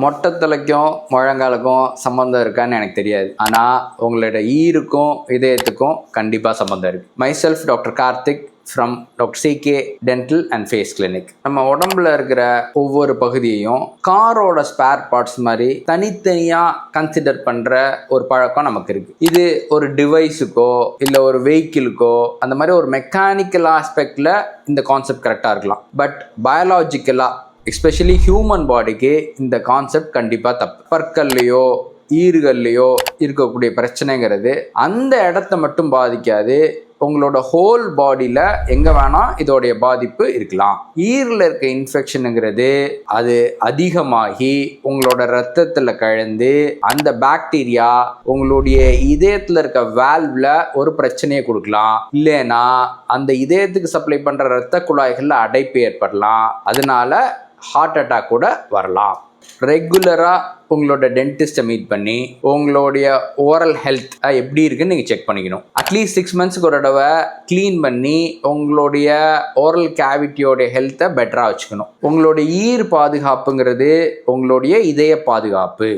மொட்டை தலைக்கும் முழங்காலுக்கும் சம்மந்தம் இருக்கான்னு எனக்கு தெரியாது. ஆனால் உங்களோட ஈருக்கும் இதயத்துக்கும் கண்டிப்பாக சம்மந்தம் இருக்குது. Myself doctor Karthik from doctor CK dental and face clinic. நம்ம உடம்புல இருக்கிற ஒவ்வொரு பகுதியையும் காரோட ஸ்பேர் பார்ட்ஸ் மாதிரி தனித்தனியாக கன்சிடர் பண்ணுற ஒரு பழக்கம் நமக்கு இருக்குது. இது ஒரு டிவைஸுக்கோ இல்லை ஒரு வெஹிக்கிளுக்கோ அந்த மாதிரி ஒரு மெக்கானிக்கல் ஆஸ்பெக்டில் இந்த கான்செப்ட் கரெக்டாக இருக்கலாம். பட் பயாலாஜிக்கலாக எஸ்பெஷலி ஹியூமன் பாடிக்கு இந்த கான்செப்ட் கண்டிப்பாக தப்பு. பற்கள்லையோ ஈறுகள்லையோ இருக்கக்கூடிய பிரச்சனைங்கிறது அந்த இடத்த மட்டும் பாதிக்காது, உங்களோட ஹோல் பாடியில் எங்கே வேணால் இதோடைய பாதிப்பு இருக்கலாம். ஈரில் இருக்க இன்ஃபெக்ஷனுங்கிறது அது அதிகமாகி உங்களோட ரத்தத்தில் கலந்து அந்த பாக்டீரியா உங்களுடைய இதயத்தில் இருக்க வால்வில் ஒரு பிரச்சனையை கொடுக்கலாம். இல்லைன்னா அந்த இதயத்துக்கு சப்ளை பண்ணுற இரத்த குழாய்களில் அடைப்பு ஏற்படலாம். அதனால ஹார்ட் அட்டாக் கூட வரலாம். ரெகுலராக உங்களோட டென்டிஸ்ட்டை மீட் பண்ணி உங்களுடைய ஓரல் ஹெல்த் எப்படி இருக்குன்னு நீங்கள் செக் பண்ணிக்கணும். அட்லீஸ்ட் 6 மந்த்ஸ்க்கு ஒரு தடவை க்ளீன் பண்ணி உங்களுடைய ஓரல் கேவிட்டியோடைய ஹெல்த்தை பெட்டராக வச்சுக்கணும். உங்களுடைய ஈர் பாதுகாப்புங்கிறது உங்களுடைய இதய பாதுகாப்பு.